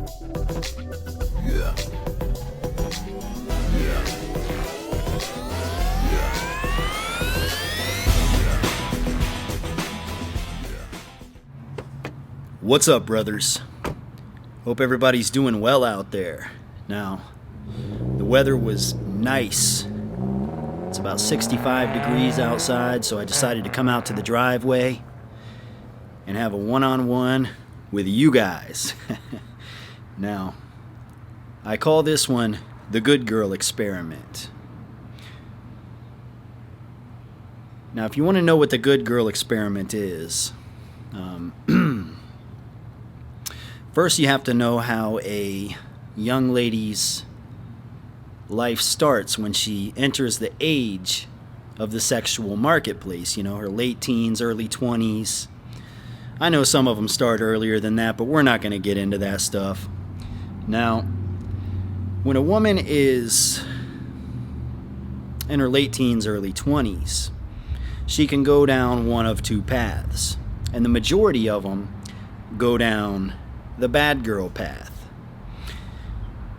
Yeah. Yeah. What's up, brothers? Hope everybody's doing well out there. Now, the weather was nice. It's about 65 degrees outside, so I decided to come out to the driveway and have a one-on-one with you guys. Now, I call this one the Good Girl Experiment. Now, if you want to know what the Good Girl Experiment is, first you have to know how a young lady's life starts when she enters the age of the sexual marketplace. You know, her late teens, early 20s. I know some of them start earlier than that, but we're not going to get into that stuff. Now, when a woman is in her late teens, early 20s, she can go down one of two paths. And the majority of them go down the bad girl path.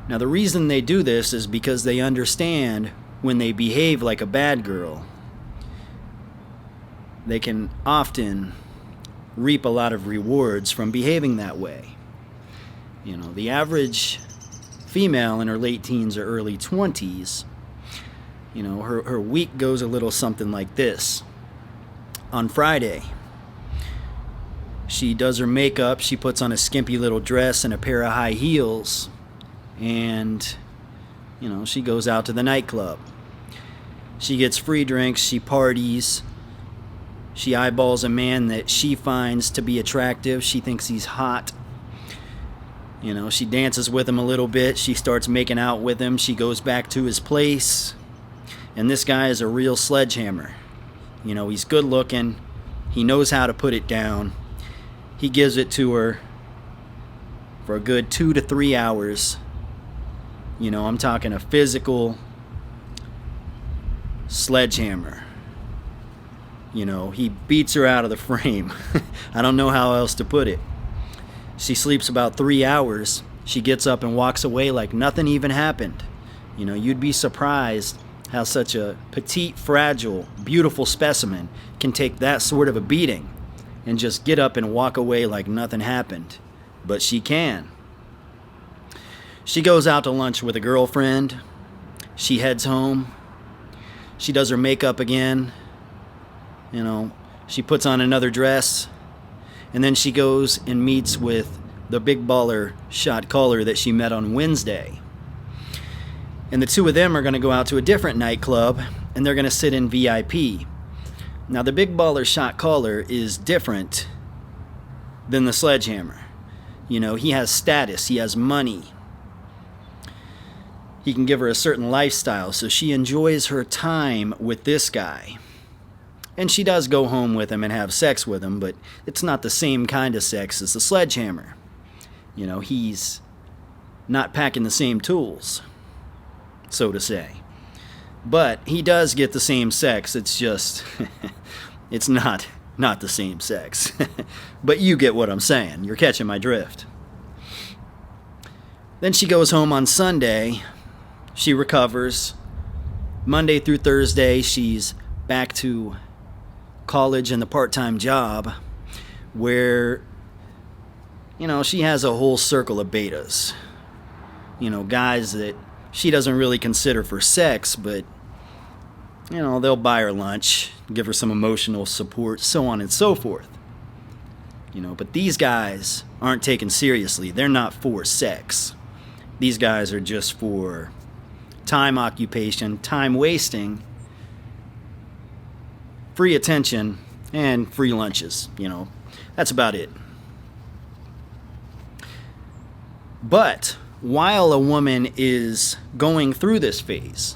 Now, the reason they do this is because they understand when they behave like a bad girl, they can often reap a lot of rewards from behaving that way. You know, the average female in her late teens or early 20s, you know, her week goes a little something like this. On Friday, she does her makeup, she puts on a skimpy little dress and a pair of high heels, and, you know, she goes out to the nightclub. She gets free drinks, she parties, she eyeballs a man that she finds to be attractive, she thinks he's hot. You know, she dances with him a little bit, she starts making out with him, she goes back to his place, and this guy is a real sledgehammer. You know, he's good looking, he knows how to put it down. He gives it to her for a good 2 to 3 hours. You know, I'm talking a physical sledgehammer. You know, he beats her out of the frame. I don't know how else to put it. She sleeps about 3 hours. She gets up and walks away like nothing even happened. You know, you'd be surprised how such a petite, fragile, beautiful specimen can take that sort of a beating and just get up and walk away like nothing happened. But she can. She goes out to lunch with a girlfriend. She heads home. She does her makeup again. You know, she puts on another dress. And then she goes and meets with the big baller shot caller that she met on Wednesday. And the two of them are going to go out to a different nightclub, and they're going to sit in VIP. Now, the big baller shot caller is different than the sledgehammer. You know, he has status, he has money. He can give her a certain lifestyle, so she enjoys her time with this guy. And she does go home with him and have sex with him, but it's not the same kind of sex as the sledgehammer. You know, he's not packing the same tools, so to say. But he does get the same sex, it's just, it's not the same sex. But you get what I'm saying, you're catching my drift. Then she goes home on Sunday, she recovers. Monday through Thursday, she's back to college and the part-time job where, you know, she has a whole circle of betas. You know, guys that she doesn't really consider for sex, but, you know, they'll buy her lunch, give her some emotional support, so on and so forth. You know, but these guys aren't taken seriously. They're not for sex. These guys are just for time occupation, time wasting, free attention, and free lunches. You know, that's about it. But while a woman is going through this phase,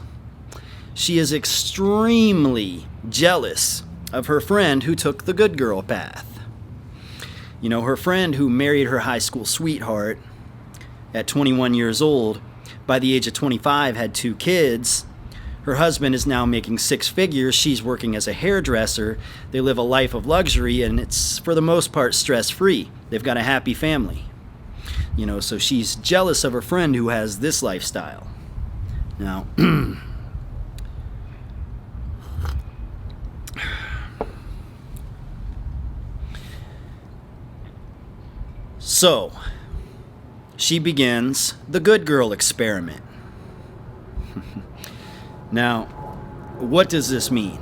she is extremely jealous of her friend who took the good girl path. You know, her friend who married her high school sweetheart at 21 years old, by the age of 25 had 2 kids. Her husband is now making 6 figures. She's working as a hairdresser. They live a life of luxury, and it's, for the most part, stress-free. They've got a happy family. So she's jealous of her friend who has this lifestyle. Now, so she begins the good girl experiment. Now, what does this mean?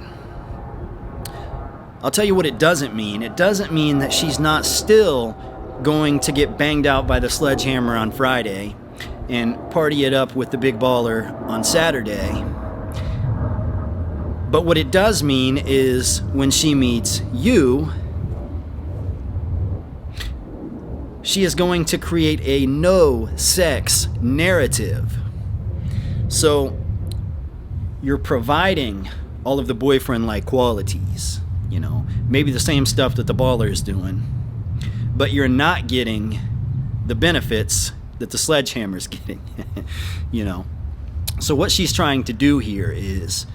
I'll tell you what it doesn't mean. It doesn't mean that she's not still going to get banged out by the sledgehammer on Friday and party it up with the big baller on Saturday. But what it does mean is when she meets you, she is going to create a no-sex narrative. So you're providing all of the boyfriend-like qualities, maybe the same stuff that the baller is doing, but you're not getting the benefits that the sledgehammer's getting. So what she's trying to do here is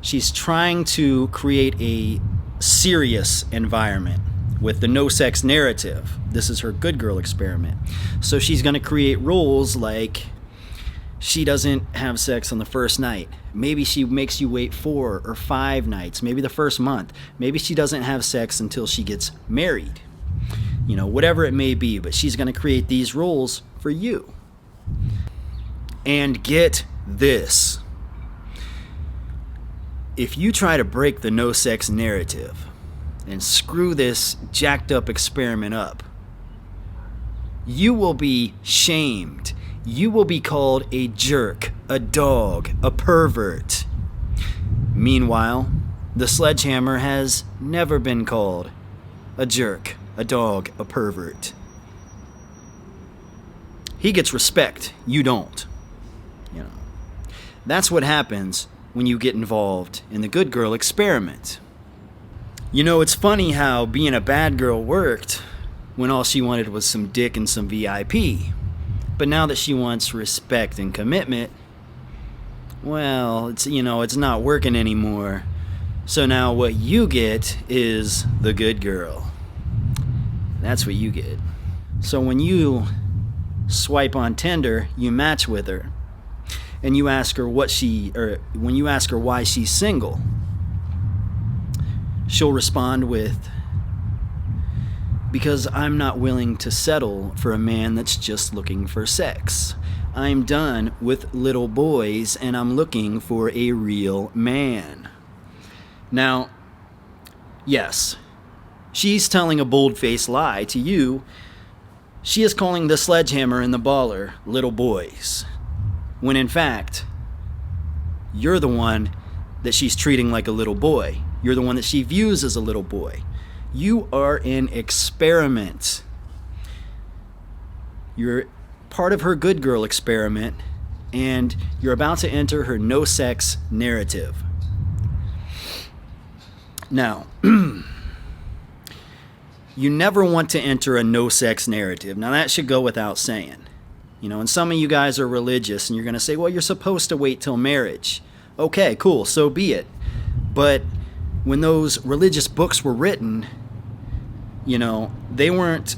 she's trying to create a serious environment with the no sex narrative. This is her good girl experiment. So she's going to create rules like she doesn't have sex on the first night. Maybe she makes you wait 4 or 5 nights, maybe the first month. Maybe she doesn't have sex until she gets married. Whatever it may be, but she's going to create these rules for you. And get this. If you try to break the no sex narrative and screw this jacked up experiment up, you will be shamed. You will be called a jerk, a dog, a pervert. Meanwhile, the sledgehammer has never been called a jerk, a dog, a pervert. He gets respect, you don't. That's what happens when you get involved in the good girl experiment. It's funny how being a bad girl worked when all she wanted was some dick and some VIP. But now that she wants respect and commitment, well, it's not working anymore. So now what you get is the good girl. That's what you get. So when you swipe on Tinder, you match with her, and you ask her when you ask her why she's single, she'll respond with, "Because I'm not willing to settle for a man that's just looking for sex. I'm done with little boys and I'm looking for a real man." Now, yes, she's telling a bold-faced lie to you. She is calling the sledgehammer and the baller little boys, when in fact, you're the one that she's treating like a little boy. You're the one that she views as a little boy. You are an experiment. You're part of her good girl experiment, and you're about to enter her no sex narrative. Now, you never want to enter a no sex narrative. Now, that should go without saying. And some of you guys are religious, and you're going to say, well, you're supposed to wait till marriage. Okay, cool, so be it. But when those religious books were written, they weren't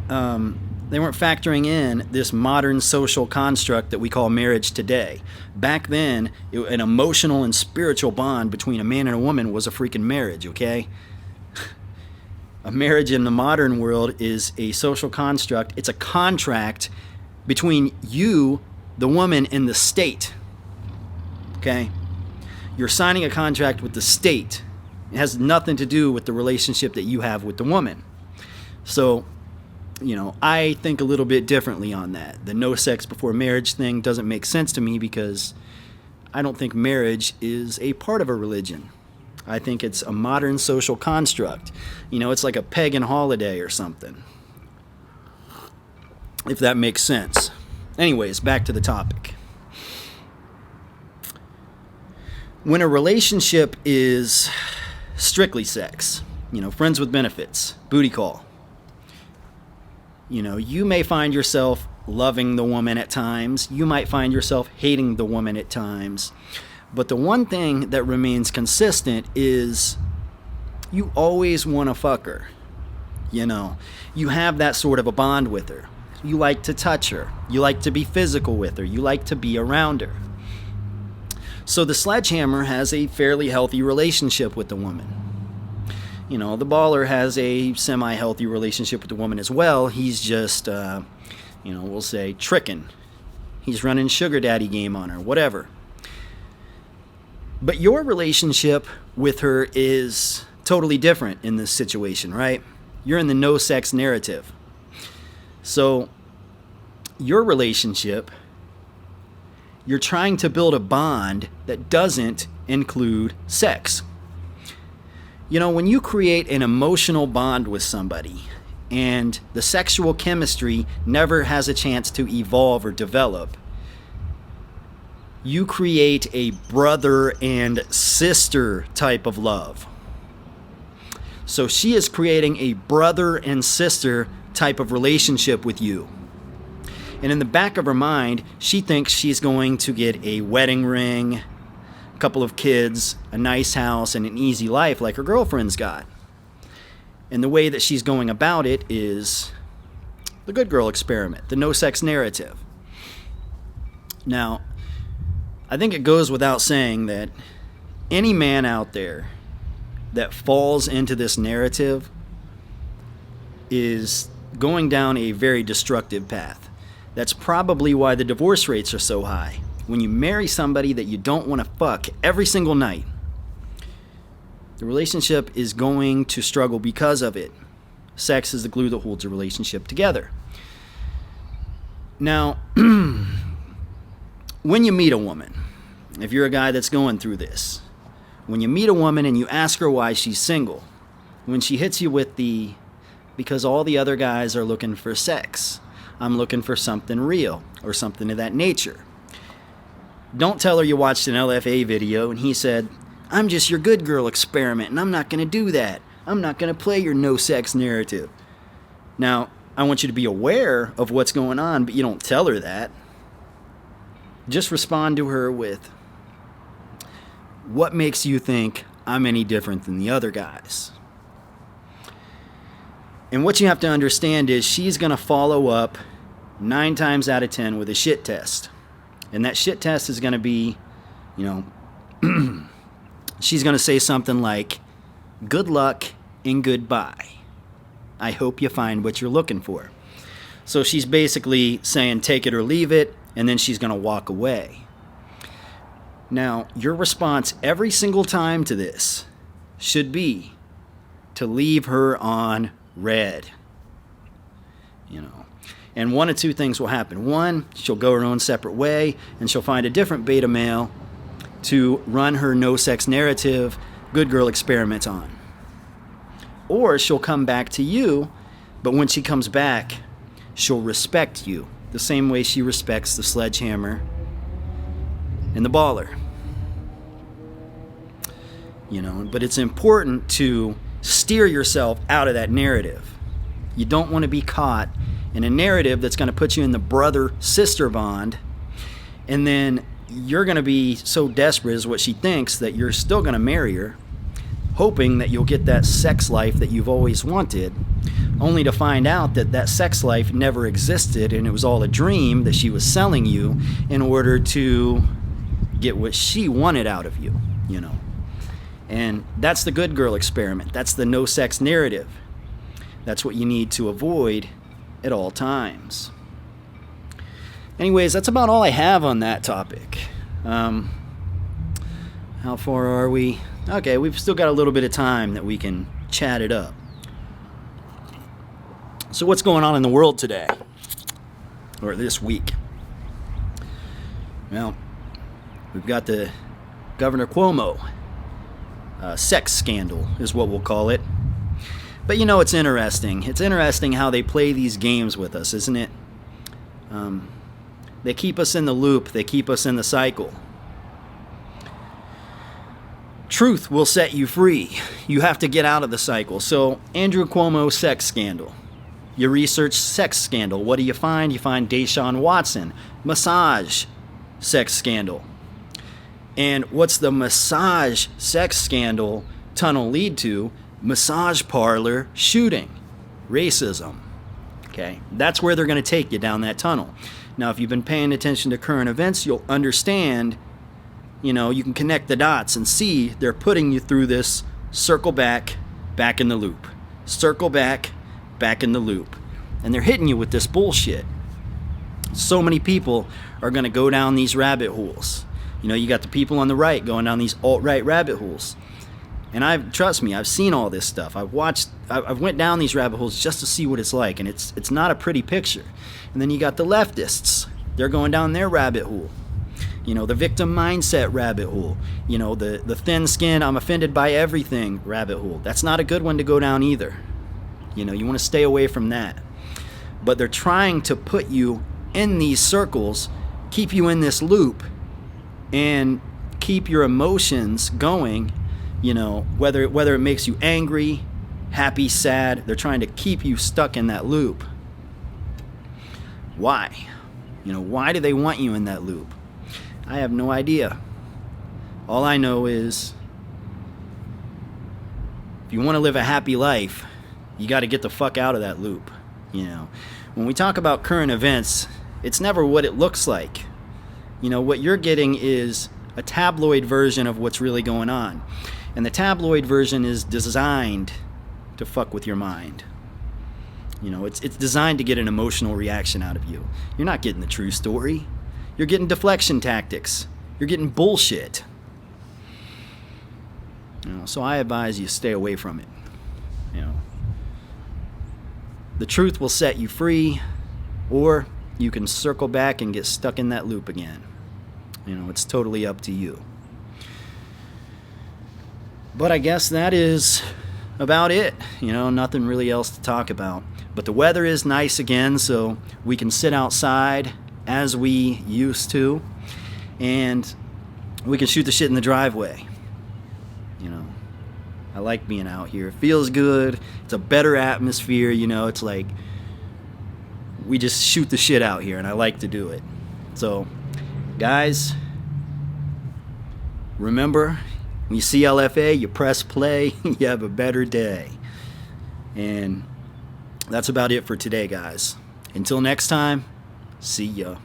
factoring in this modern social construct that we call marriage today. Back then, an emotional and spiritual bond between a man and a woman was a freaking marriage, okay? A marriage in the modern world is a social construct. It's a contract between you, the woman, and the state, okay? You're signing a contract with the state. It has nothing to do with the relationship that you have with the woman. So, I think a little bit differently on that. The no sex before marriage thing doesn't make sense to me because I don't think marriage is a part of a religion. I think it's a modern social construct. It's like a pagan holiday or something, if that makes sense. Anyways, back to the topic. When a relationship is strictly sex, friends with benefits, booty call, you may find yourself loving the woman at times. You might find yourself hating the woman at times. But the one thing that remains consistent is you always want to fuck her. You have that sort of a bond with her. You like to touch her. You like to be physical with her. You like to be around her. So the sledgehammer has a fairly healthy relationship with the woman. You know, the baller has a semi-healthy relationship with the woman as well. He's just, we'll say tricking. He's running sugar daddy game on her, whatever. But your relationship with her is totally different in this situation, right? You're in the no sex narrative. So your relationship, you're trying to build a bond that doesn't include sex. You know, when you create an emotional bond with somebody and the sexual chemistry never has a chance to evolve or develop, you create a brother and sister type of love. So she is creating a brother and sister type of relationship with you. And in the back of her mind, she thinks she's going to get a wedding ring, a couple of kids, a nice house, and an easy life like her girlfriend's got. And the way that she's going about it is the good girl experiment, the no sex narrative. Now, I think it goes without saying that any man out there that falls into this narrative is going down a very destructive path. That's probably why the divorce rates are so high. When you marry somebody that you don't want to fuck every single night, the relationship is going to struggle because of it. Sex is the glue that holds a relationship together. Now, when you meet a woman, if you're a guy that's going through this, when you meet a woman and you ask her why she's single, when she hits you with the, because all the other guys are looking for sex, I'm looking for something real or something of that nature. Don't tell her you watched an LFA video and he said, I'm just your good girl experiment and I'm not going to do that. I'm not going to play your no sex narrative. Now, I want you to be aware of what's going on, but you don't tell her that. Just respond to her with, what makes you think I'm any different than the other guys? And what you have to understand is she's going to follow up 9 times out of 10 with a shit test. And that shit test is going to be, she's going to say something like, good luck and goodbye. I hope you find what you're looking for. So she's basically saying take it or leave it, and then she's going to walk away. Now, your response every single time to this should be to leave her on red. And one of two things will happen. One, she'll go her own separate way, and she'll find a different beta male to run her no sex narrative, good girl experiment on. Or she'll come back to you, but when she comes back, she'll respect you the same way she respects the sledgehammer and the baller. But it's important to steer yourself out of that narrative. You don't want to be caught in a narrative that's going to put you in the brother-sister bond, and then you're going to be so desperate is what she thinks that you're still going to marry her, hoping that you'll get that sex life that you've always wanted, only to find out that that sex life never existed and it was all a dream that she was selling you in order to get what she wanted out of you, And that's the good girl experiment. That's the no sex narrative. That's what you need to avoid at all times. Anyways, that's about all I have on that topic. How far are we? Okay, we've still got a little bit of time that we can chat it up. So what's going on in the world today? Or this week? Well, we've got the Governor Cuomo sex scandal is what we'll call it. But it's interesting. It's interesting how they play these games with us, isn't it? They keep us in the loop. They keep us in the cycle. Truth will set you free. You have to get out of the cycle. So, Andrew Cuomo sex scandal. You research sex scandal. What do you find? You find Deshaun Watson massage sex scandal. And what's the massage sex scandal tunnel lead to? Massage parlor shooting. Racism. Okay, that's where they're going to take you, down that tunnel. Now, if you've been paying attention to current events, you'll understand, you can connect the dots and see they're putting you through this circle back in the loop. Circle back in the loop. And they're hitting you with this bullshit. So many people are going to go down these rabbit holes. You got the people on the right going down these alt-right rabbit holes. And trust me, I've seen all this stuff. I've went down these rabbit holes just to see what it's like, and it's not a pretty picture. And then you got the leftists. They're going down their rabbit hole. The victim mindset rabbit hole. The thin skin, I'm offended by everything rabbit hole. That's not a good one to go down either. You want to stay away from that. But they're trying to put you in these circles, keep you in this loop, and keep your emotions going. Whether it makes you angry, happy, sad, they're trying to keep you stuck in that loop. Why? Why do they want you in that loop? I have no idea. All I know is if you want to live a happy life, you got to get the fuck out of that loop. When we talk about current events, it's never what it looks like. What you're getting is a tabloid version of what's really going on. And the tabloid version is designed to fuck with your mind. It's designed to get an emotional reaction out of you. You're not getting the true story. You're getting deflection tactics. You're getting bullshit. So I advise you stay away from it. The truth will set you free, or you can circle back and get stuck in that loop again. It's totally up to you. But I guess that is about it. Nothing really else to talk about. But the weather is nice again, so we can sit outside as we used to, and we can shoot the shit in the driveway. I like being out here. It feels good. It's a better atmosphere. It's like we just shoot the shit out here, and I like to do it. So, guys, remember, when you see LFA, you press play, you have a better day. And that's about it for today, guys. Until next time, see ya.